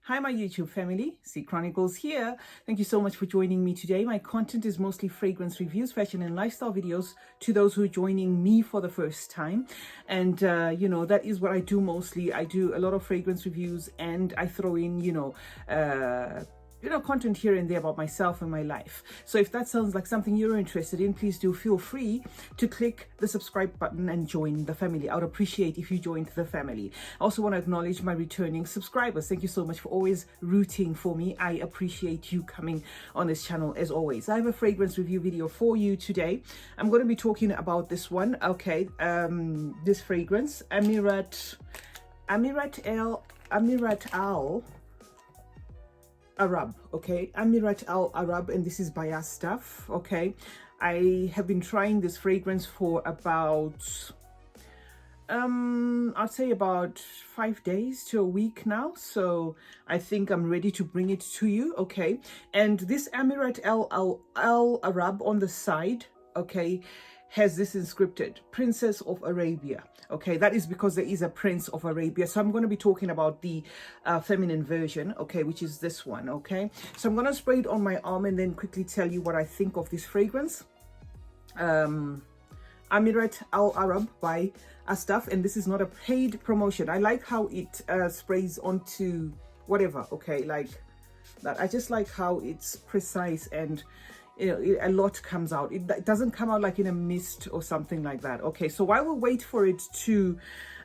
Hi, my YouTube family, CeeChronicles here. Thank you so much for joining me today. My content is mostly fragrance reviews, fashion and lifestyle videos to those who are joining me for the first time. And, that is what I do mostly. I do a lot of fragrance reviews and I throw in, content here and there about myself and my life. So if that sounds like something you're interested in, please do feel free to click the subscribe button and join the family. I would appreciate if you joined the family. I also want to acknowledge my returning subscribers. Thank you so much for always rooting for me. I appreciate you coming on this channel as always. I have a fragrance review video for you today. I'm going to be talking about this one. Okay, this fragrance, Ameerat Al Arab, okay, Ameerat Al Arab, and this is by Asdaaf. Okay, I have been trying this fragrance for about I'd say about 5 days to a week now, so I think I'm ready to bring it to you. Okay, and this Ameerat Al Arab on the side, okay, has this inscripted Princess of Arabia. Okay, that is because there is a Prince of Arabia. So I'm going to be talking about the feminine version, okay, which is this one. Okay, so I'm going to spray it on my arm and then quickly tell you what I think of this fragrance. Ameerat Al Arab by Asdaaf, and this is not a paid promotion. I like how it sprays onto whatever, okay, like that. I just like how it's precise and a lot comes out. It doesn't come out like in a mist or something like that. Okay, so while we wait for it to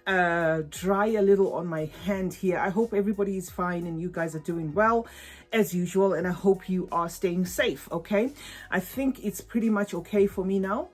dry a little on my hand here, I hope everybody is fine and you guys are doing well as usual, and I hope you are staying safe. Okay, I think it's pretty much okay for me now.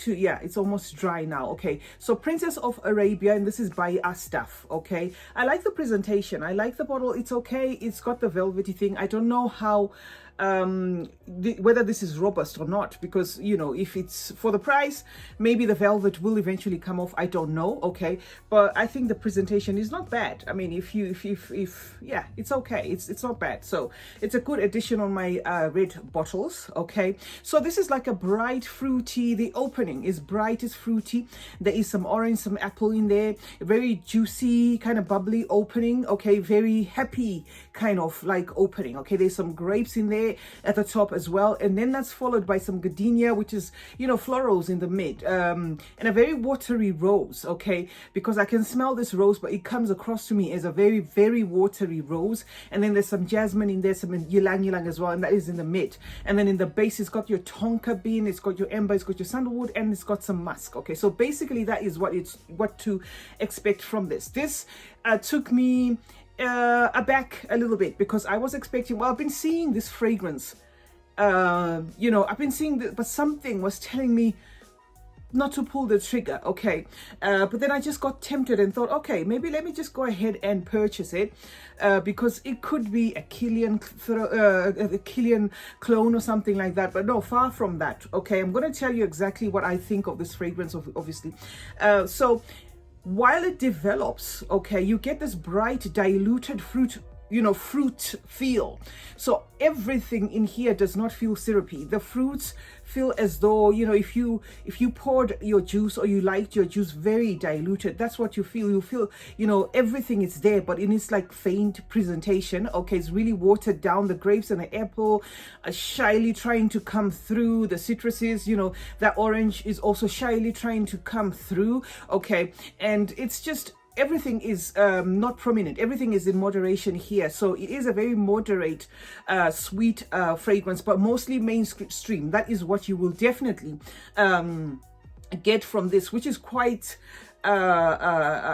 It's almost dry now. Okay, so Princess of Arabia, and this is by Asdaaf. Okay, I like the presentation, I like the bottle. It's okay, it's got the velvety thing. I don't know how whether this is robust or not, because if it's for the price, maybe the velvet will eventually come off. I don't know. Okay, but I think the presentation is not bad. I mean, if it's okay, it's not bad. So it's a good addition on my red bottles. Okay, so this is like a bright fruity, the opening is bright, is fruity. There is some orange, some apple in there, very juicy, kind of bubbly opening. Okay, very happy kind of like opening. Okay, there's some grapes in there at the top as well, and then that's followed by some gardenia, which is florals in the mid, and a very watery rose. Okay, because I can smell this rose, but it comes across to me as a very, very watery rose. And then there's some jasmine in there, some ylang ylang as well, and that is in the mid. And then in the base, it's got your tonka bean, it's got your ember, it's got your sandalwood, and it's got some musk. Okay, so basically that is what to expect from this. This took me aback a little bit, because I was expecting, well, I've been seeing this fragrance, I've been seeing this, but something was telling me not to pull the trigger. Okay, but then I just got tempted and thought, okay, maybe let me just go ahead and purchase it, because it could be a Killian clone or something like that. But no, far from that. Okay, I'm going to tell you exactly what I think of this fragrance, obviously. So while it develops, okay, you get this bright diluted fruit feel. So everything in here does not feel syrupy. The fruits feel as though, if you poured your juice, or you liked your juice very diluted, that's what you feel. You feel, everything is there, but in its like faint presentation. Okay, it's really watered down. The grapes and the apple are shyly trying to come through. The citruses, that orange is also shyly trying to come through. Okay, and it's just, everything is not prominent. Everything is in moderation here. So it is a very moderate, sweet fragrance, but mostly mainstream. That is what you will definitely get from this, which is quite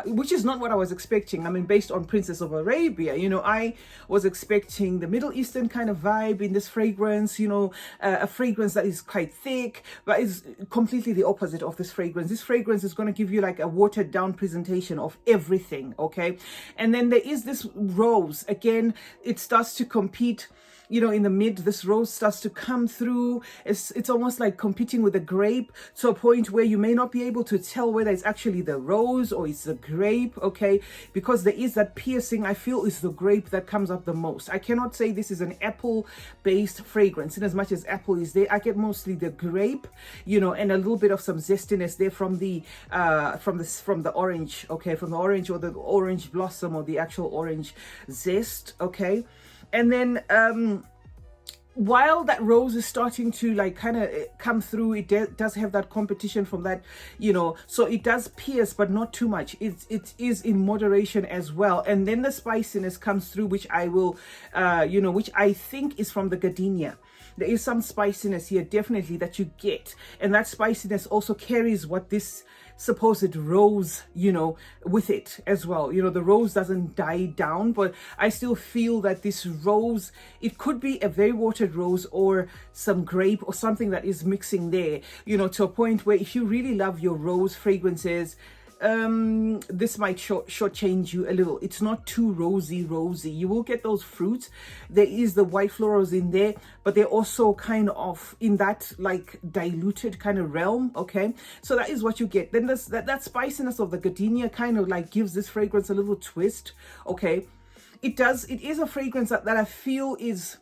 which is not what I was expecting. I mean, based on Princess of Arabia, I was expecting the Middle Eastern kind of vibe in this fragrance, a fragrance that is quite thick, but it's completely the opposite of this fragrance. This fragrance is going to give you like a watered down presentation of everything. Okay, and then there is this rose. Again, it starts to compete you know, in the mid, this rose starts to come through. It's almost like competing with the grape to a point where you may not be able to tell whether it's actually the rose or it's the grape, okay? Because there is that piercing, I feel, is the grape that comes up the most. I cannot say this is an apple-based fragrance. In as much as apple is there, I get mostly the grape, you know, and a little bit of some zestiness there from the orange, okay? From the orange, or the orange blossom, or the actual orange zest, okay? And then while that rose is starting to like kind of come through, it does have that competition from that, you know, so it does pierce, but not too much. It is in moderation as well. And then the spiciness comes through, which I will, you know, which I think is from the gardenia. There is some spiciness here, definitely, that you get. And that spiciness also carries what this supposed rose, you know, with it as well. You know, the rose doesn't die down, but I still feel that this rose, it could be a very watered rose or some grape or something that is mixing there, you know, to a point where if you really love your rose fragrances, this might shortchange you a little. It's not too rosy. You will get those fruits. There is the white florals in there, but they're also kind of in that like diluted kind of realm, okay? So that is what you get. Then this, that spiciness of the gardenia kind of like gives this fragrance a little twist, okay? It is a fragrance that I feel is,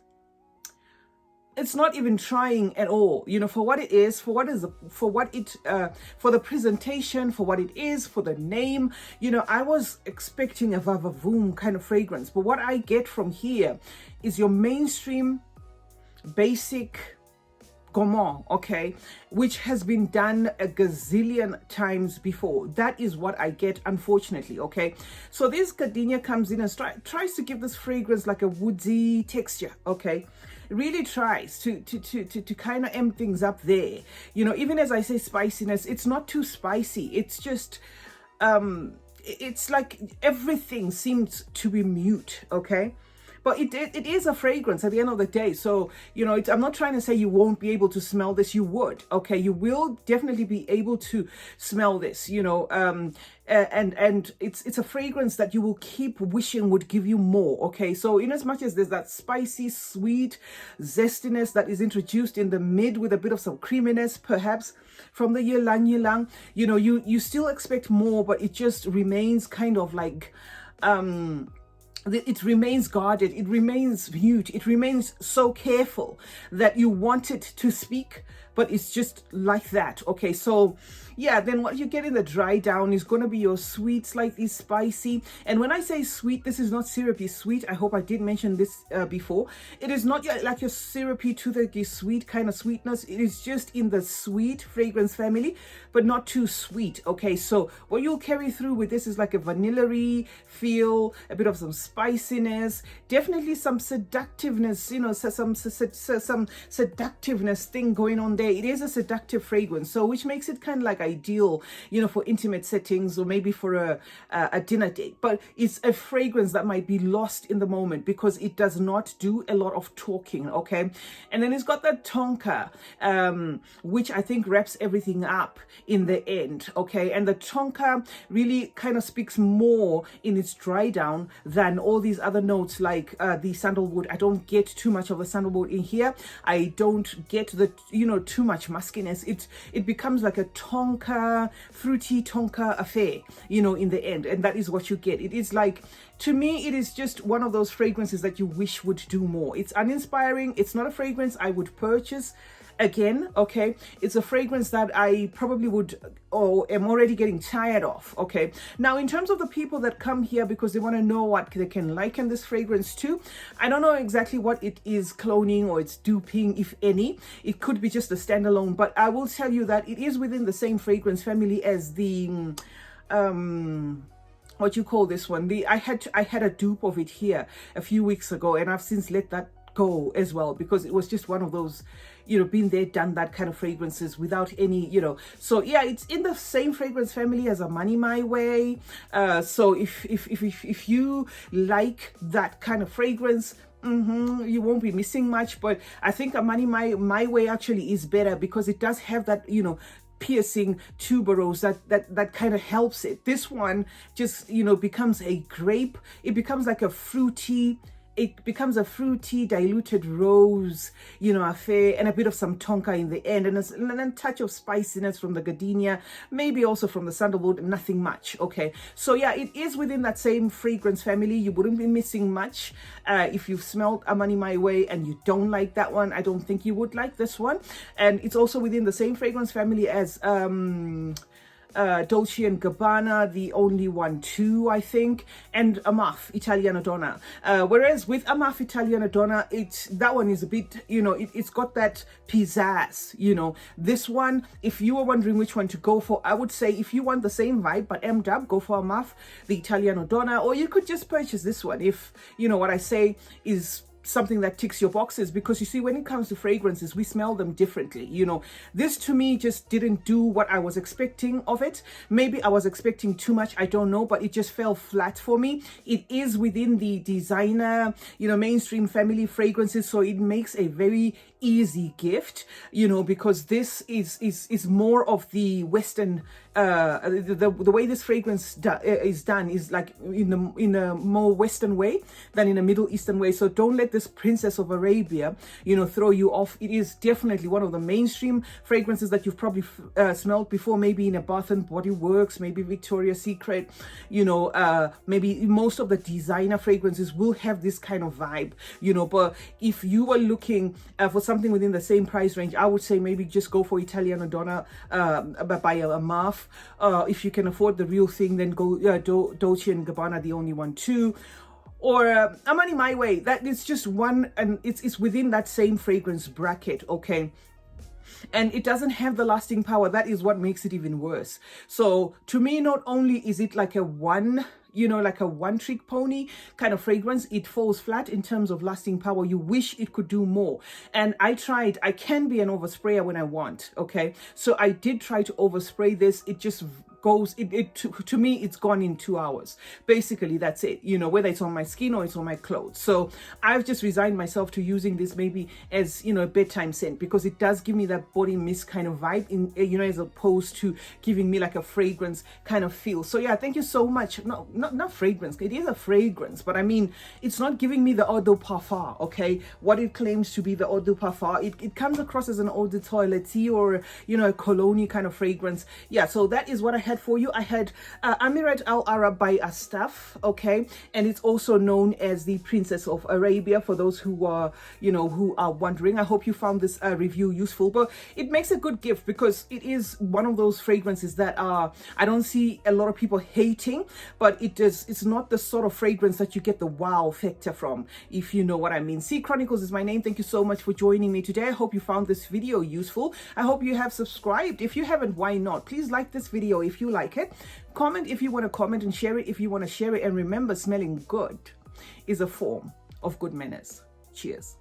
it's not even trying at all, you know, for what it is, for the presentation, for what it is, for the name. You know, I was expecting a vavavoom kind of fragrance, but what I get from here is your mainstream basic gourmand, okay, which has been done a gazillion times before. That is what I get, unfortunately, okay? So this gardenia comes in and tries to give this fragrance like a woody texture, okay? Really tries to kind of amp things up there, you know. Even as I say spiciness, it's not too spicy. It's just it's like everything seems to be mute, okay? But it is a fragrance at the end of the day. So, you know, I'm not trying to say you won't be able to smell this. You would, okay? You will definitely be able to smell this, you know. And it's a fragrance that you will keep wishing would give you more, okay? So in as much as there's that spicy, sweet zestiness that is introduced in the mid with a bit of some creaminess, perhaps, from the ylang, you know, you still expect more, but it just remains kind of like, it remains guarded, it remains mute, it remains so careful that you want it to speak, but it's just like that, okay? So yeah, then what you get in the dry down is going to be your sweet, slightly spicy. And when I say sweet, this is not syrupy sweet. I hope I did mention this before. It is not like your syrupy, toothache sweet kind of sweetness. It is just in the sweet fragrance family, but not too sweet, okay? So what you'll carry through with this is like a vanilla-y feel, a bit of some spiciness, definitely some seductiveness, you know, some seductiveness thing going on there. It is a seductive fragrance, so which makes it kind of like ideal, you know, for intimate settings or maybe for a dinner date. But it's a fragrance that might be lost in the moment because it does not do a lot of talking, okay? And then it's got that tonka, which I think wraps everything up in the end, okay? And the tonka really kind of speaks more in its dry down than all these other notes like the sandalwood. I don't get too much of the sandalwood in here. I don't get the, you know, too much muskiness. It becomes like a tonka, fruity tonka affair, you know, in the end. And that is what you get. It is like, to me, it is just one of those fragrances that you wish would do more. It's uninspiring. It's not a fragrance I would purchase again, okay? It's a fragrance that I probably would, or am already getting tired of, okay? Now, in terms of the people that come here because they want to know what they can liken this fragrance to, I don't know exactly what it is cloning or it's duping, if any. It could be just a standalone, but I will tell you that it is within the same fragrance family as the what you call this one, I had a dupe of it here a few weeks ago, and I've since let that go as well because it was just one of those, you know, been there, done that kind of fragrances without any, you know. So yeah, it's in the same fragrance family as a Money My Way. So if you like that kind of fragrance, you won't be missing much. But I think a Money My Way actually is better because it does have that, you know, piercing tuberose that kind of helps it. This one just, you know, becomes a grape. It becomes like a fruity it becomes a fruity, diluted rose, you know, affair, and a bit of some tonka in the end, and a touch of spiciness from the gardenia, maybe also from the sandalwood, nothing much, okay? So yeah, it is within that same fragrance family. You wouldn't be missing much. If you've smelled Amani My Way and you don't like that one, I don't think you would like this one. And it's also within the same fragrance family as Dolce & Gabbana, the only one too, I think, and Amaf Italiana Donna. Whereas with Amaf Italiana Donna, that one is a bit, you know, it's got that pizzazz, you know. This one, if you were wondering which one to go for, I would say if you want the same vibe but amped up, go for Amaf, the Italiano Donna, or you could just purchase this one if, you know, what I say is something that ticks your boxes. Because you see, when it comes to fragrances, we smell them differently, you know. This to me just didn't do what I was expecting of it. Maybe I was expecting too much, I don't know, but it just fell flat for me. It is within the designer, you know, mainstream family fragrances, so it makes a very easy gift, you know, because this is more of the Western, the way this fragrance is done is like in a more Western way than in a Middle Eastern way. So don't let this Princess of Arabia, you know, throw you off. It is definitely one of the mainstream fragrances that you've probably smelled before, maybe in a Bath and Body Works, maybe Victoria's Secret, you know, maybe most of the designer fragrances will have this kind of vibe, you know. But if you were looking for something within the same price range, I would say maybe just go for Italiana Donna by Amaf. If you can afford the real thing, then go Dolce & Gabbana, the only one too. Or Amani My Way, that is just one, and it's within that same fragrance bracket, okay? And it doesn't have the lasting power. That is what makes it even worse. So to me, not only is it like a one trick pony kind of fragrance, it falls flat in terms of lasting power. You wish it could do more. And I can be an oversprayer when I want, okay? So I did try to overspray this. It just goes, to me, it's gone in 2 hours. Basically, that's it, you know, whether it's on my skin or it's on my clothes. So I've just resigned myself to using this maybe as, you know, a bedtime scent, because it does give me that body mist kind of vibe, in, you know, as opposed to giving me like a fragrance kind of feel. So yeah, thank you so much. No, not fragrance. It is a fragrance, but I mean, it's not giving me the eau de parfum, okay? What it claims to be the eau de parfum, it comes across as an eau de toilette or, you know, a cologne kind of fragrance. Yeah, so that is what I had for you. I had Ameerat Al Arab by Asdaaf, okay? And it's also known as the Princess of Arabia, for those who are, you know, who are wondering. I hope you found this review useful, but it makes a good gift because it is one of those fragrances that I don't see a lot of people hating, but it's not the sort of fragrance that you get the wow factor from, if you know what I mean. CeeChronicles is my name. Thank you so much for joining me today. I hope you found this video useful. I hope you have subscribed. If you haven't, why not? Please like this video if you like it. Comment if you want to comment, and share it if you want to share it. And remember, smelling good is a form of good manners. Cheers.